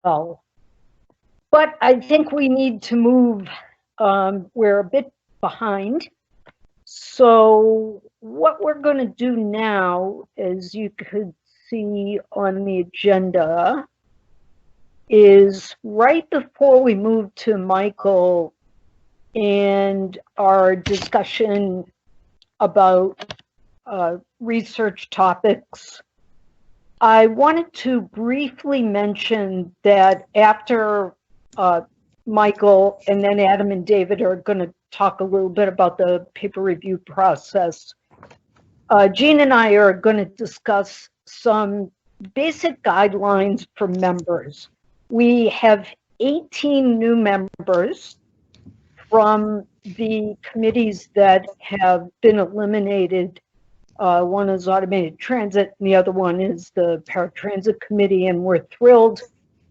well. But I think we need to move. We're a bit behind. So what we're going to do now, as you could see on the agenda, is right before we move to Michael and our discussion about research topics, I wanted to briefly mention that after Michael and then Adam and David are going to talk a little bit about the paper review process, Jean and I are going to discuss some basic guidelines for members. We have 18 new members from the committees that have been eliminated. One is automated transit, and the other one is the paratransit committee, and we're thrilled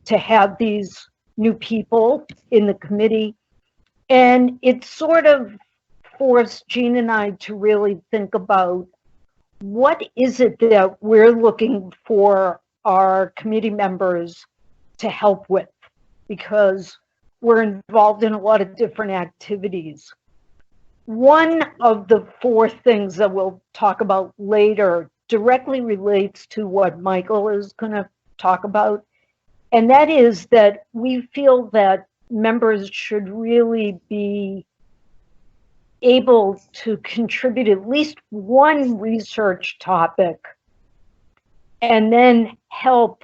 to have these new people in the committee. And it sort of forced Jean and I to really think about what is it that we're looking for our committee members to help with, because we're involved in a lot of different activities. One of the four things that we'll talk about later directly relates to what Michael is going to talk about, and that is that we feel that members should really be able to contribute at least one research topic and then help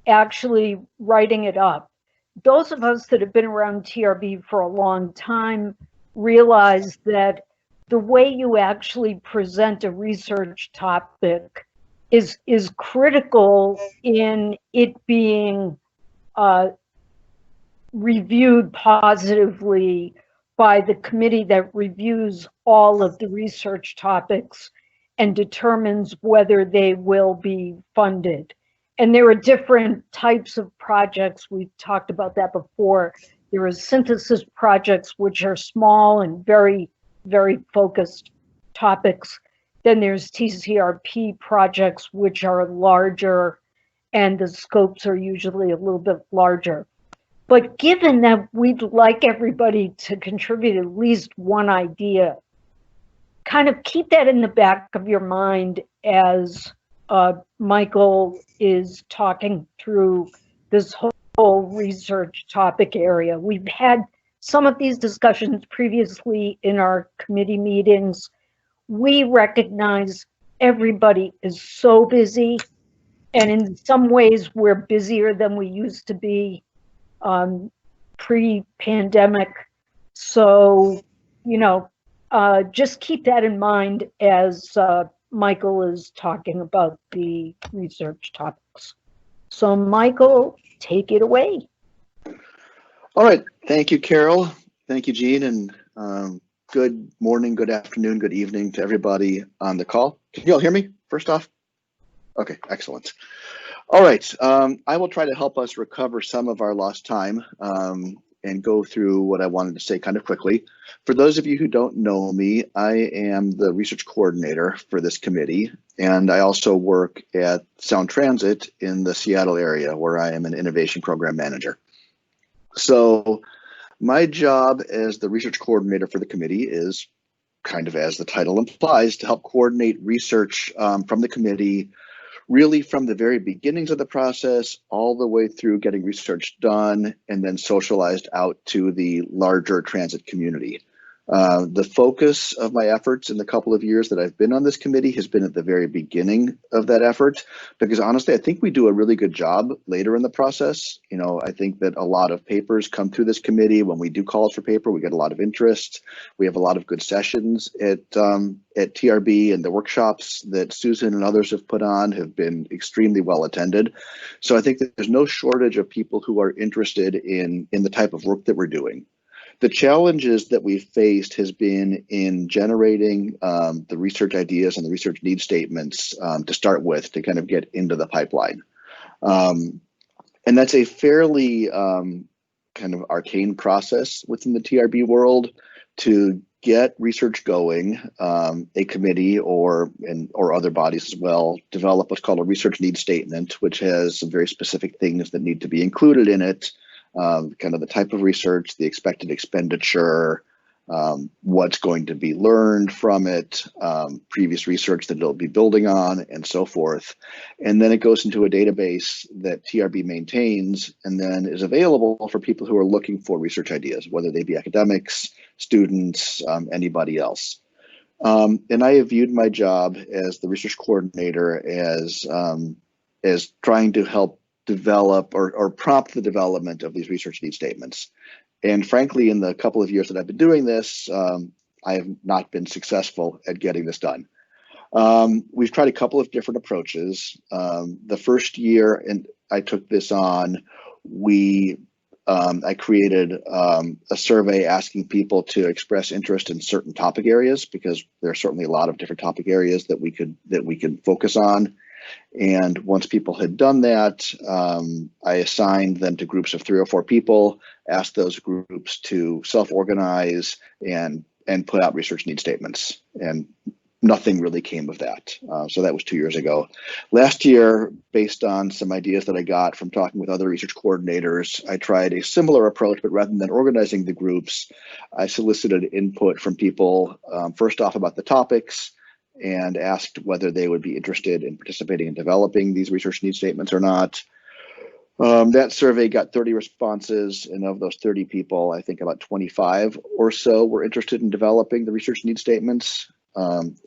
actually writing it up. Those of us that have been around TRB for a long time realize that the way you actually present a research topic is critical in it being reviewed positively by the committee that reviews all of the research topics and determines whether they will be funded. And there are different types of projects. We've talked about that before. There are synthesis projects, which are small and very, very focused topics. Then there's TCRP projects, which are larger, and the scopes are usually a little bit larger. But given that we'd like everybody to contribute at least one idea, kind of keep that in the back of your mind as Michael is talking through this whole research topic area. We've had some of these discussions previously in our committee meetings. We recognize everybody is so busy, and in some ways we're busier than we used to be pre-pandemic. So, just keep that in mind as Michael is talking about the research topics. So Michael, take it away. All right, thank you, Carol. Thank you, Jean, and good morning, good afternoon, good evening to everybody on the call. Can you all hear me, first off? Okay, excellent. All right, I will try to help us recover some of our lost time and go through what I wanted to say kind of quickly. For those of you who don't know me, I am the research coordinator for this committee, and I also work at Sound Transit in the Seattle area, where I am an innovation program manager. So my job as the research coordinator for the committee is kind of, as the title implies, to help coordinate research from the committee, really from the very beginnings of the process all the way through getting research done and then socialized out to the larger transit community. The focus of my efforts in the couple of years that I've been on this committee has been at the very beginning of that effort, because honestly, I think we do a really good job later in the process. I think that a lot of papers come through this committee. When we do calls for paper, we get a lot of interest. We have a lot of good sessions at TRB, and the workshops that Susan and others have put on have been extremely well attended. So I think that there's no shortage of people who are interested in the type of work that we're doing. The challenges that we've faced has been in generating the research ideas and the research need statements to start with, to kind of get into the pipeline. And that's a fairly kind of arcane process within the TRB world, to get research going, a committee or other bodies as well develop what's called a research needs statement, which has some very specific things that need to be included in it, kind of the type of research, the expected expenditure, what's going to be learned from it, previous research that it'll be building on, and so forth. And then it goes into a database that TRB maintains and then is available for people who are looking for research ideas, whether they be academics, students, anybody else. And I have viewed my job as the research coordinator as trying to help develop or prompt the development of these research needs statements. And frankly, in the couple of years that I've been doing this, I have not been successful at getting this done. We've tried a couple of different approaches. The first year, and I took this on, I created a survey asking people to express interest in certain topic areas, because there are certainly a lot of different topic areas that we could focus on. And once people had done that, I assigned them to groups of 3 or 4 people, asked those groups to self-organize and put out research need statements. And nothing really came of that. So that was 2 years ago. Last year, based on some ideas that I got from talking with other research coordinators, I tried a similar approach, but rather than organizing the groups, I solicited input from people, first off about the topics, and asked whether they would be interested in participating in developing these research need statements or not. That survey got 30 responses, and of those 30 people, I think about 25 or so were interested in developing the research need statements.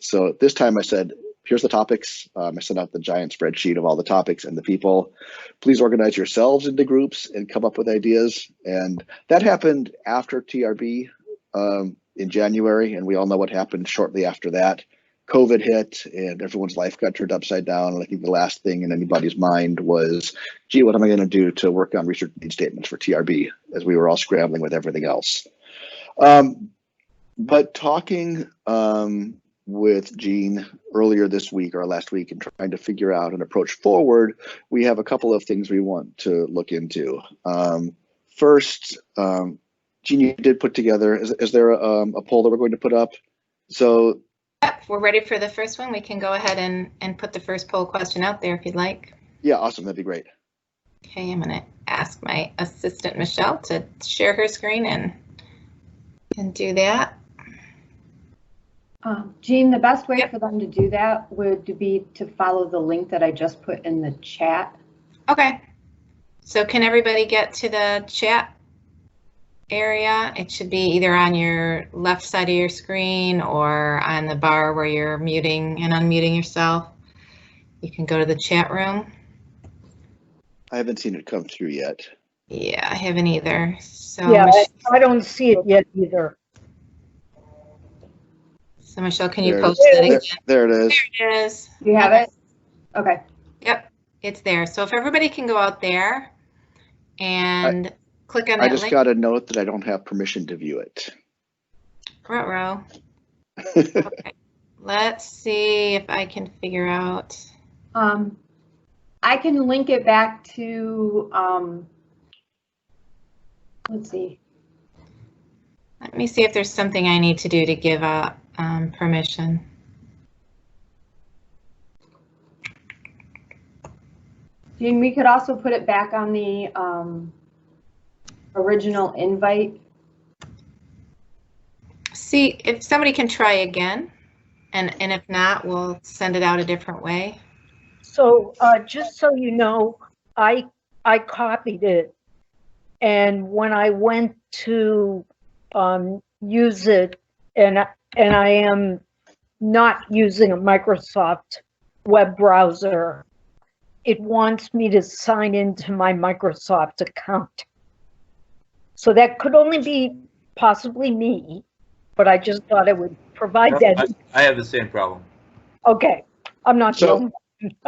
So this time I said, here's the topics. I sent out the giant spreadsheet of all the topics and the people. Please organize yourselves into groups and come up with ideas. And that happened after TRB in January, and we all know what happened shortly after that. COVID hit and everyone's life got turned upside down. And I think the last thing in anybody's mind was, gee, what am I going to do to work on research need statements for TRB, as we were all scrambling with everything else. But talking with Jean earlier this week or last week and trying to figure out an approach forward, we have a couple of things we want to look into. First, Jean, you did put together, is there a poll that we're going to put up? So if we're ready for the first one, we can go ahead and put the first poll question out there if you'd like. Yeah, awesome. That'd be great. Okay, I'm going to ask my assistant, Michelle, to share her screen and do that. Jean, the best way for them to do that would be to follow the link that I just put in the chat. Okay. So can everybody get to the chat area? It should be either on your left side of your screen or on the bar where you're muting and unmuting yourself. You can go to the chat room. I haven't seen it come through yet. Yeah, I haven't either. So Yeah, I don't see it yet either. So Michelle, can you post it again? There it is. There it is. You have it? Okay. Yep, it's there. So if everybody can go out there and click on that I just link. got a note that I don't have permission to view it. Ruh-roh. Okay. Let's see if I can figure out. I can link it back to, let's see. Let me see if there's something I need to do to give up permission. Jean, we could also put it back on the original invite. See if somebody can try again, and if not, we'll send it out a different way. So just so you know, I copied it, and when I went to use it, and I am not using a Microsoft web browser, it wants me to sign into my Microsoft account. So that could only be possibly me, but I just thought I would provide that. I have the same problem. Okay, I'm not sure.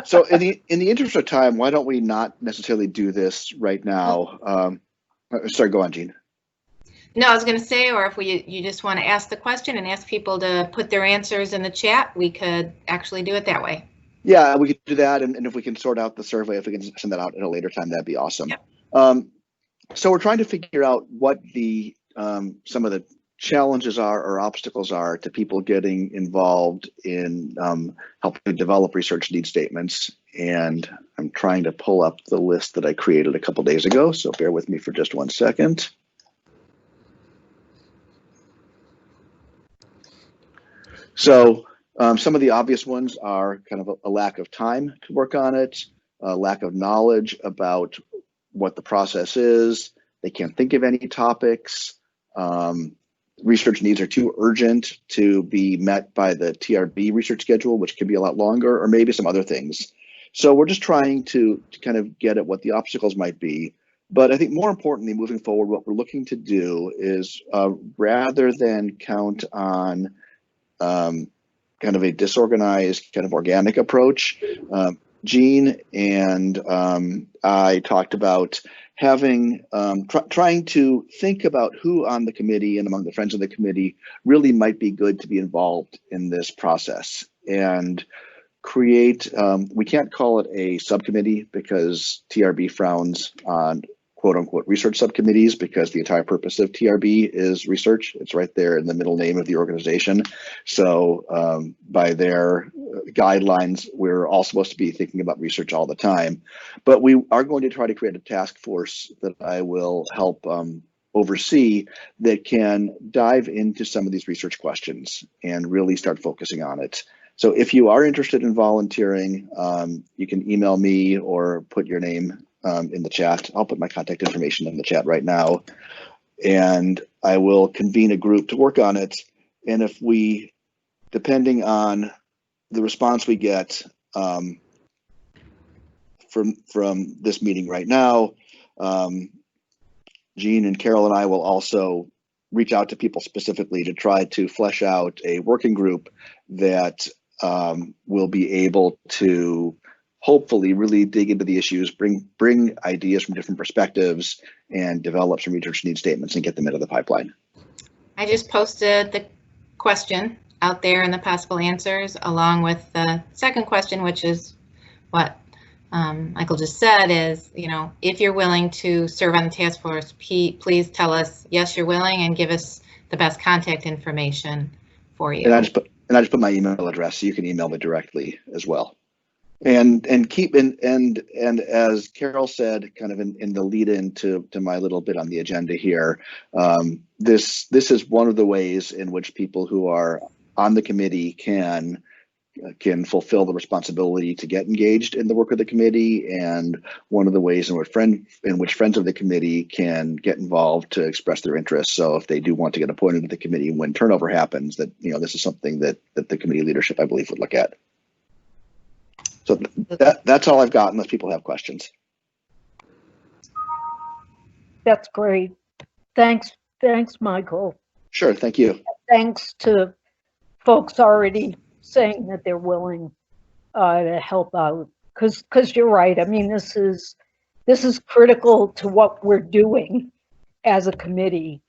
So in the interest of time, why don't we not necessarily do this right now? Sorry, go on, Jean. No, I was going to say, or if you just want to ask the question and ask people to put their answers in the chat, we could actually do it that way. Yeah, we could do that, and if we can sort out the survey, if we can send that out at a later time, that'd be awesome. Yep. So we're trying to figure out what the some of the challenges are or obstacles are to people getting involved in helping develop research need statements. And I'm trying to pull up the list that I created a couple days ago, so bear with me for just 1 second. So some of the obvious ones are kind of a lack of time to work on it, a lack of knowledge about what the process is. They can't think of any topics. Research needs are too urgent to be met by the TRB research schedule, which can be a lot longer, or maybe some other things. So we're just trying to kind of get at what the obstacles might be. But I think more importantly, moving forward, what we're looking to do is rather than count on kind of a disorganized, kind of organic approach, Jean and I talked about having trying to think about who on the committee and among the friends of the committee really might be good to be involved in this process, and create, we can't call it a subcommittee because TRB frowns on quote unquote research subcommittees, because the entire purpose of TRB is research. It's right there in the middle name of the organization. So by their guidelines, we're all supposed to be thinking about research all the time. But we are going to try to create a task force that I will help oversee, that can dive into some of these research questions and really start focusing on it. So if you are interested in volunteering, you can email me or put your name in the chat. I'll put my contact information in the chat right now, and I will convene a group to work on it. And if we, depending on the response we get from this meeting right now, Jean and Carol and I will also reach out to people specifically to try to flesh out a working group that will be able to hopefully really dig into the issues, bring ideas from different perspectives, and develop some research need statements and get them into the pipeline. I just posted the question out there and the possible answers, along with the second question, which is what Michael just said, is, you know, if you're willing to serve on the task force, please tell us yes, you're willing, and give us the best contact information for you. And I just put my email address, so you can email me directly as well. And keep and as Carol said, kind of in the lead in to my little bit on the agenda here, this is one of the ways in which people who are on the committee can fulfill the responsibility to get engaged in the work of the committee, and one of the ways in which friends of the committee can get involved to express their interests. So if they do want to get appointed to the committee when turnover happens, that, you know, this is something that the committee leadership, I believe, would look at. So that's all I've got, unless people have questions. That's great. Thanks, Michael. Sure, thank you. Thanks to folks already saying that they're willing to help out, because you're right. I mean, this is critical to what we're doing as a committee,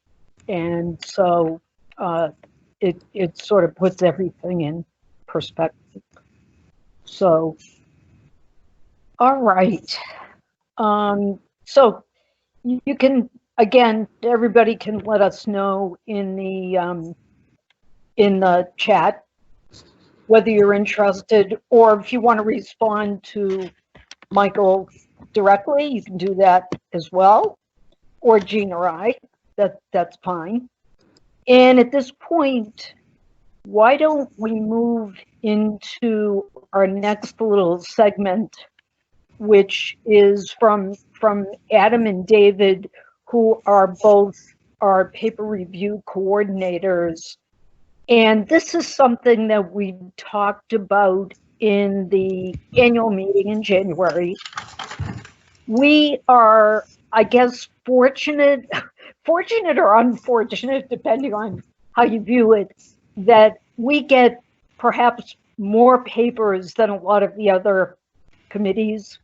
and so it sort of puts everything in perspective. So, all right. So you can, again, everybody can let us know in the chat whether you're interested, or if you want to respond to Michael directly, you can do that as well, or Jean or I. That's fine. And at this point, why don't we move into our next little segment, which is from Adam and David, who are both our paper review coordinators. And this is something that we talked about in the annual meeting in January. We are, I guess, fortunate or unfortunate, depending on how you view it, that we get perhaps more papers than a lot of the other committees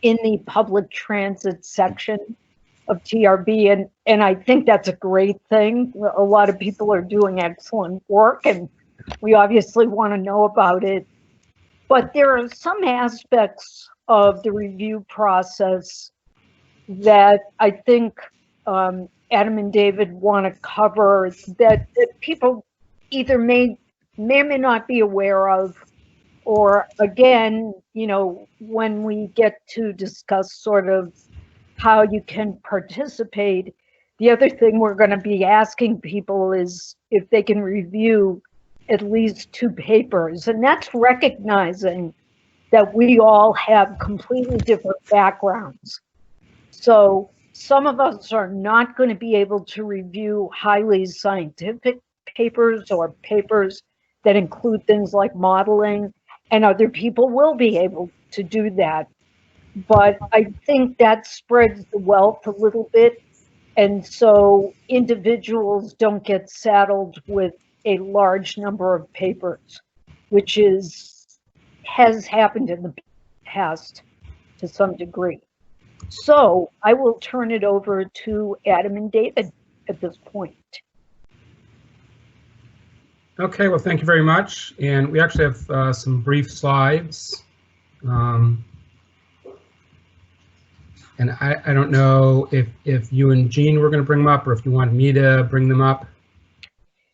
in the public transit section of TRB, and I think that's a great thing. A lot of people are doing excellent work, and we obviously want to know about it. But there are some aspects of the review process that I think Adam and David want to cover that people either may or may not be aware of, or again, when we get to discuss sort of how you can participate, the other thing we're going to be asking people is if they can review at least 2 papers, and that's recognizing that we all have completely different backgrounds. So some of us are not going to be able to review highly scientific papers or papers that include things like modeling, and other people will be able to do that. But I think that spreads the wealth a little bit. And so individuals don't get saddled with a large number of papers, which has happened in the past to some degree. So I will turn it over to Adam and David at this point. Okay, well, thank you very much. And we actually have some brief slides. And I don't know if you and Jean were going to bring them up or if you want me to bring them up.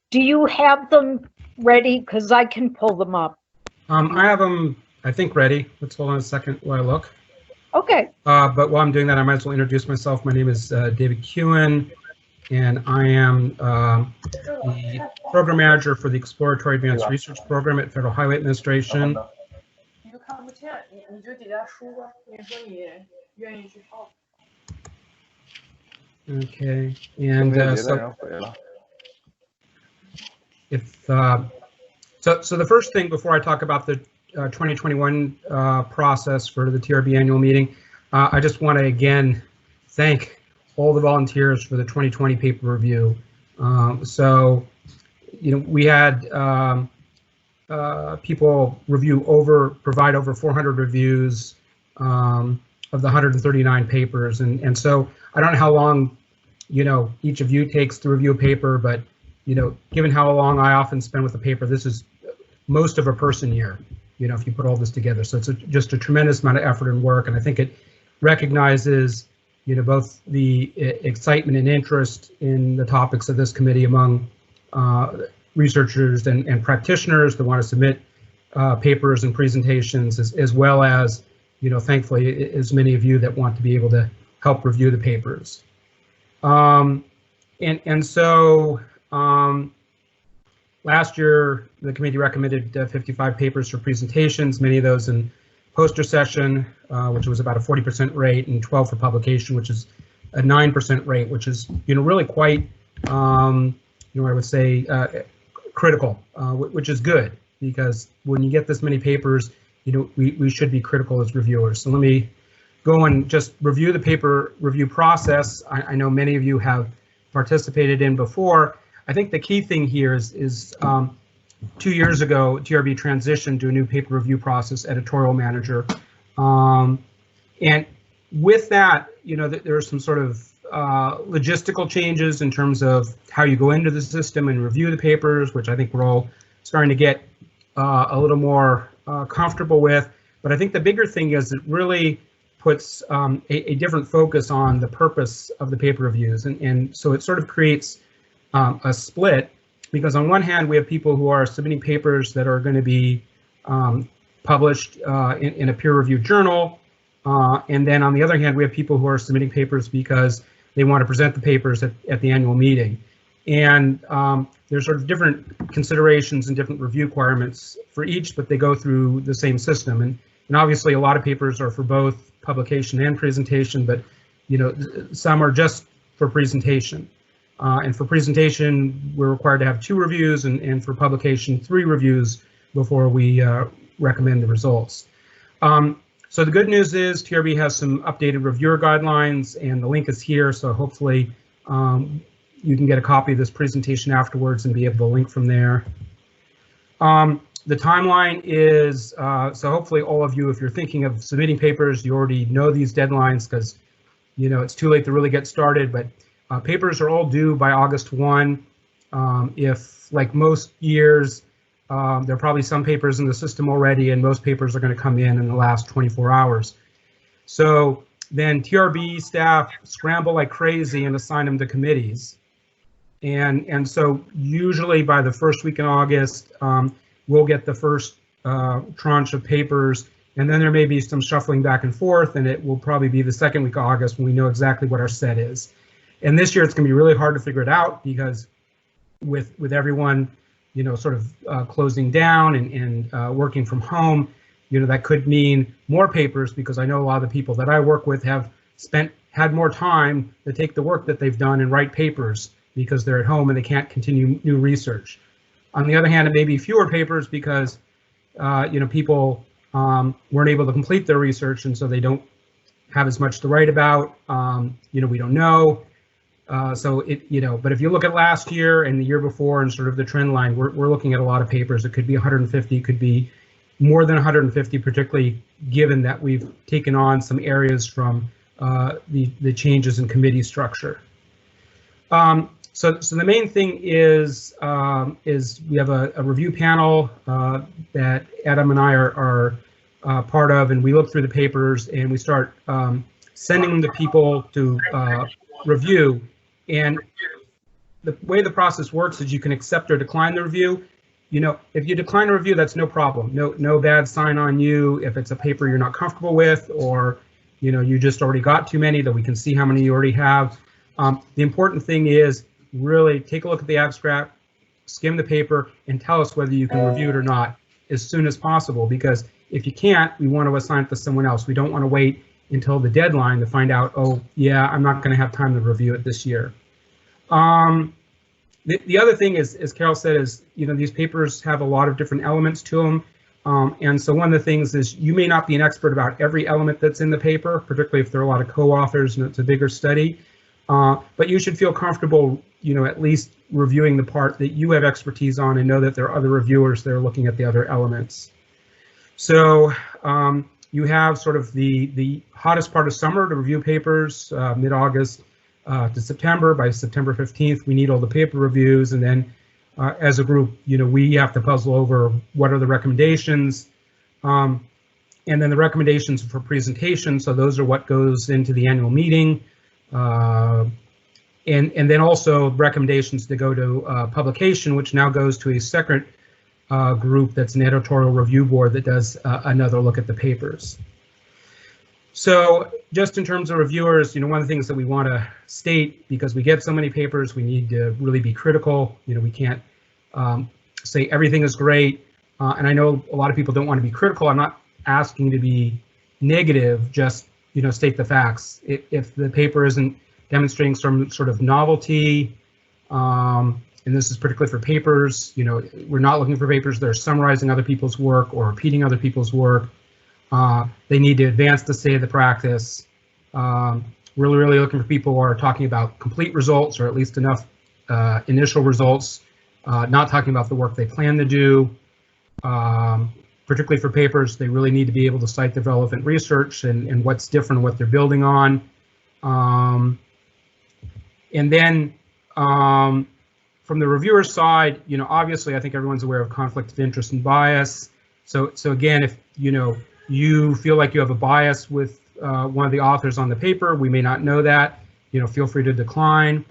Do you have them ready? Because I can pull them up. I have them, I think, ready. Let's hold on a second while I look. Okay. But while I'm doing that, I might as well introduce myself. My name is David Kewen, and I am the program manager for the Exploratory Advanced Research Program at Federal Highway Administration. Okay, and so the first thing before I talk about the 2021 process for the TRB annual meeting, I just want to again thank all the volunteers for the 2020 paper review. So, we had people provide over 400 reviews of the 139 papers, and so I don't know how long each of you takes to review a paper, but given how long I often spend with a paper, this is most of a person year, if you put all this together. So it's just a tremendous amount of effort and work, and I think it recognizes both the excitement and interest in the topics of this committee among researchers and practitioners that want to submit papers and presentations, as well as thankfully as many of you that want to be able to help review the papers. Last year, the committee recommended 55 papers for presentations, many of those in poster session, which was about a 40% rate, and 12 for publication, which is a 9% rate, which is really quite, I would say, critical, which is good, because when you get this many papers, we should be critical as reviewers. So let me go and just review the paper review process. I know many of you have participated in before. I think the key thing here is 2 years ago, TRB transitioned to a new paper review process, editorial manager. And with that, there are some sort of logistical changes in terms of how you go into the system and review the papers, which I think we're all starting to get a little more comfortable with. But I think the bigger thing is it really puts a different focus on the purpose of the paper reviews. And so it sort of creates a split, because on one hand, we have people who are submitting papers that are going to be published in a peer-reviewed journal. And then on the other hand, we have people who are submitting papers because they want to present the papers at the annual meeting. And there's sort of different considerations and different review requirements for each, but they go through the same system. And obviously, a lot of papers are for both publication and presentation, but some are just for presentation. And for presentation, we're required to have 2 reviews, and for publication, 3 reviews before we recommend the results. So the good news is TRB has some updated reviewer guidelines, and the link is here. So hopefully you can get a copy of this presentation afterwards and be able to link from there. The timeline is, so hopefully all of you, if you're thinking of submitting papers, you already know these deadlines, because it's too late to really get started, but papers are all due by August 1. If, like most years, there are probably some papers in the system already, and most papers are going to come in the last 24 hours. So then TRB staff scramble like crazy and assign them to committees. And so usually by the first week in August, we'll get the first tranche of papers, and then there may be some shuffling back and forth, and it will probably be the second week of August when we know exactly what our set is. And this year it's going to be really hard to figure it out because with everyone, you know, sort of closing down and working from home, you know, that could mean more papers, because I know a lot of the people that I work with have had more time to take the work that they've done and write papers because they're at home and they can't continue new research. On the other hand, it may be fewer papers because you know, people weren't able to complete their research, and so they don't have as much to write about. You know, we don't know. So it, you know, but if you look at last year and the year before and sort of the trend line, we're looking at a lot of papers. It could be 150, it could be more than 150, particularly given that we've taken on some areas from the changes in committee structure. So the main thing is we have a review panel that Adam and I are part of, and we look through the papers and we start sending them to people to review. And the way the process works is you can accept or decline the review. You know, if you decline a review, that's no problem. No bad sign on you. If it's a paper you're not comfortable with, or you know, you just already got too many, that we can see how many you already have. The important thing is really take a look at the abstract, skim the paper, and tell us whether you can review it or not as soon as possible, because if you can't, we want to assign it to someone else. We don't want to wait until the deadline to find out, oh yeah, I'm not going to have time to review it this year. The other thing is, as Carol said, is, you know, these papers have a lot of different elements to them. And so one of the things is you may not be an expert about every element that's in the paper, particularly if there are a lot of co-authors and it's a bigger study. But you should feel comfortable, you know, at least reviewing the part that you have expertise on and know that there are other reviewers that are looking at the other elements. So you have sort of the hottest part of summer to review papers, mid-August to September. By September 15th, we need all the paper reviews, and then as a group, you know, we have to puzzle over what are the recommendations, and then the recommendations for presentation. So those are what goes into the annual meeting. And then also recommendations to go to publication, which now goes to a separate group that's an editorial review board that does another look at the papers. So just in terms of reviewers, you know, one of the things that we want to state, because we get so many papers, we need to really be critical. You know, we can't say everything is great. And I know a lot of people don't want to be critical. I'm not asking to be negative, just, you know, state the facts. If the paper isn't demonstrating some sort of novelty, and this is particularly for papers, you know, we're not looking for papers that are summarizing other people's work or repeating other people's work. They need to advance the state of the practice. Really looking for people who are talking about complete results, or at least enough initial results, not talking about the work they plan to do. Particularly for papers, they really need to be able to cite the relevant research and what's different, what they're building on. And then from the reviewer's side, you know, obviously I think everyone's aware of conflict of interest and bias. So again, if you know you feel like you have a bias with one of the authors on the paper, we may not know that, you know, feel free to decline.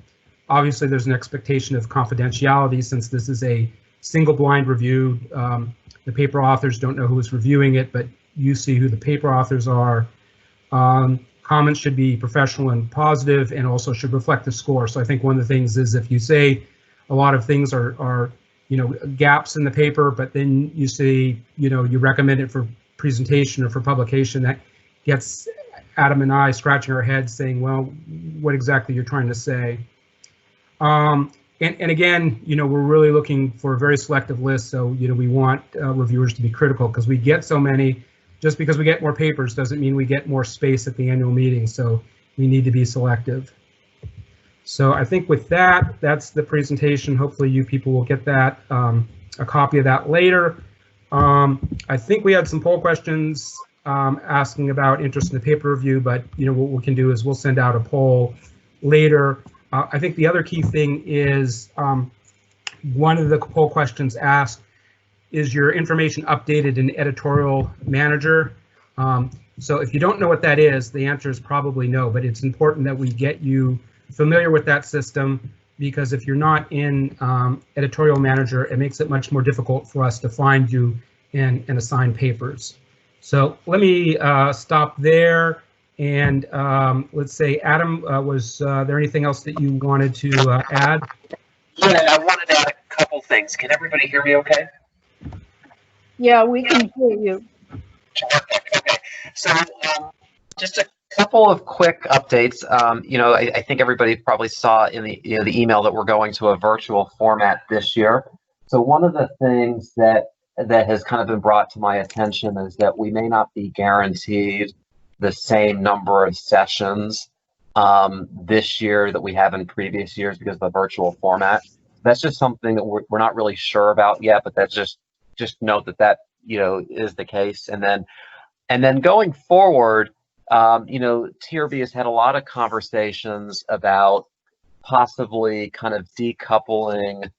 Obviously there's an expectation of confidentiality since this is a single blind review. The paper authors don't know who is reviewing it, but you see who the paper authors are. Comments should be professional and positive, and also should reflect the score. So I think one of the things is if you say a lot of things are you know, gaps in the paper, but then you say, you know, you recommend it for presentation or for publication, that gets Adam and I scratching our heads saying, well, what exactly you're trying to say. And again, you know, we're really looking for a very selective list. So, you know, we want reviewers to be critical because we get so many. Just because we get more papers doesn't mean we get more space at the annual meeting. So we need to be selective. So I think with that, that's the presentation. Hopefully you people will get that, a copy of that later. I think we had some poll questions asking about interest in the paper review, but you know what we can do is we'll send out a poll later. I think the other key thing is one of the poll questions asked, is your information updated in Editorial Manager? So if you don't know what that is, the answer is probably no, but it's important that we get you familiar with that system, because if you're not in editorial manager, it makes it much more difficult for us to find you and assign papers. So let me stop there. And let's say, Adam, was there anything else that you wanted to add? Yeah, I wanted to add a couple things. Can everybody hear me okay? Yeah, we can hear you. Terrific. Okay. So just a couple of quick updates. I think everybody probably saw in the the email that we're going to a virtual format this year. So one of the things that has kind of been brought to my attention is that we may not be guaranteed the same number of sessions this year that we have in previous years because of the virtual format. That's just something that we're not really sure about yet, but that's just note that is the case. And then going forward, TRB has had a lot of conversations about possibly kind of decoupling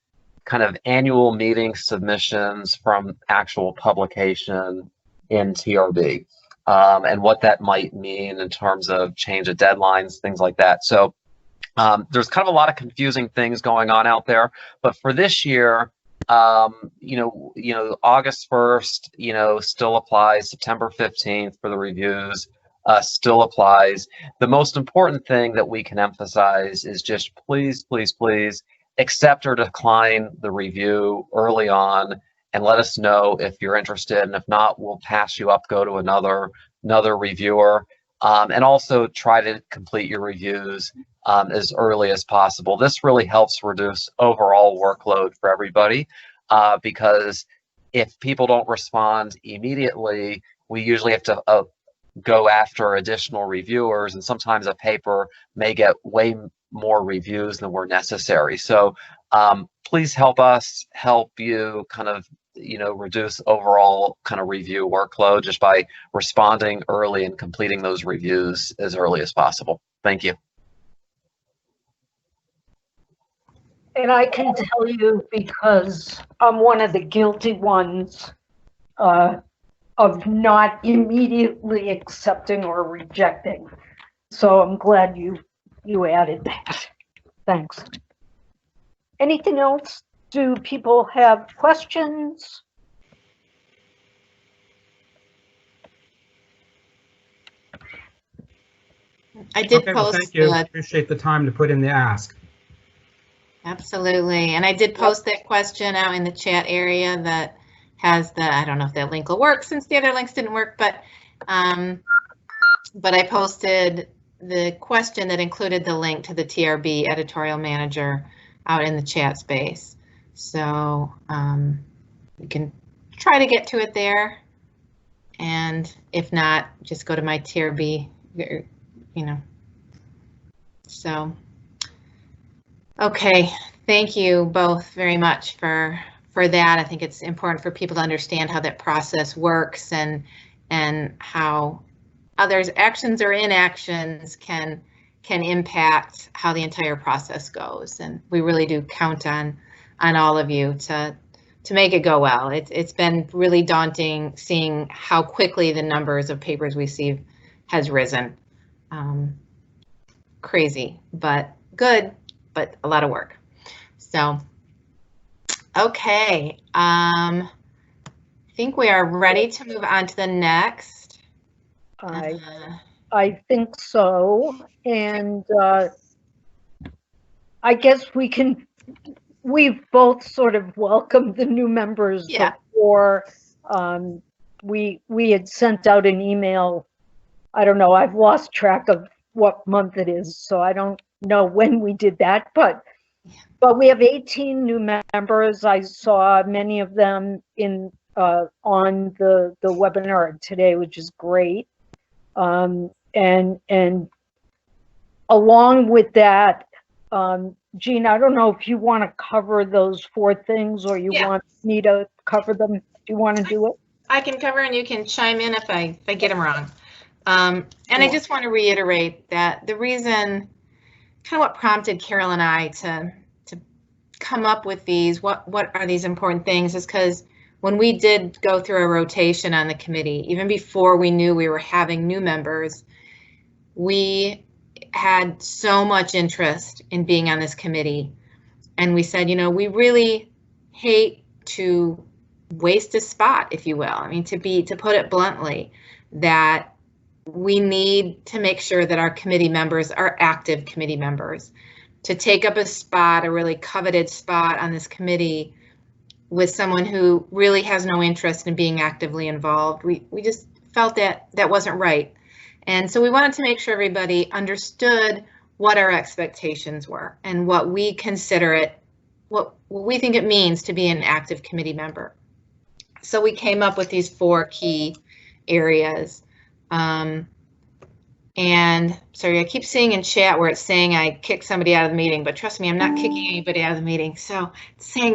kind of annual meeting submissions from actual publication in TRB, and what that might mean in terms of change of deadlines, things like that. So there's kind of a lot of confusing things going on out there, but for this year, August 1st, still applies. September 15th for the reviews still applies. The most important thing that we can emphasize is just please, please, please accept or decline the review early on and let us know if you're interested. And if not, we'll pass you up, go to another reviewer, and also try to complete your reviews as early as possible. This really helps reduce overall workload for everybody, because if people don't respond immediately, we usually have to go after additional reviewers, and sometimes a paper may get way more reviews than were necessary. So please help us help you kind of reduce overall kind of review workload just by responding early and completing those reviews as early as possible. Thank you. And I can tell you, because I'm one of the guilty ones of not immediately accepting or rejecting. So I'm glad you added that. Thanks. Anything else? Do people have questions? I did Okay, well, post. thank you. Appreciate the time to put in the ask. Absolutely, and I did post that question out in the chat area that has the, I don't know if that link will work since the other links didn't work, but I posted the question that included the link to the TRB editorial manager out in the chat space. So you can try to get to it there, and if not, just go to my TRB, So, okay, thank you both very much for that. I think it's important for people to understand how that process works and how others' actions or inactions can impact how the entire process goes. And we really do count on all of you to make it go well. It's been really daunting seeing how quickly the numbers of papers we see has risen. Crazy, but good, but a lot of work. So, okay, I think we are ready to move on to the next. I think so, and I guess we've both sort of welcomed the new members. Yeah. Before. We had sent out an email. I don't know, I've lost track of what month it is, so I don't know when we did that, but we have 18 new members. I saw many of them on the webinar today, which is great. And along with that, Jean, I don't know if you want to cover those 4 things, or you want me to cover them. Do you want to do it? I can cover, and you can chime in if I get them wrong. And I just want to reiterate that the reason, kind of what prompted Carol and I to come up with these, what are these important things, is because when we did go through a rotation on the committee, even before we knew we were having new members, we had so much interest in being on this committee. And we said, you know, we really hate to waste a spot, if you will. I mean, to put it bluntly, that we need to make sure that our committee members are active committee members. To take up a spot, a really coveted spot on this committee with someone who really has no interest in being actively involved, we just felt that that wasn't right. And so we wanted to make sure everybody understood what our expectations were and what we consider it, what we think it means to be an active committee member. So we came up with these 4 key areas. And sorry, I keep seeing in chat where it's saying I kicked somebody out of the meeting, but trust me, I'm not kicking anybody out of the meeting. So it's saying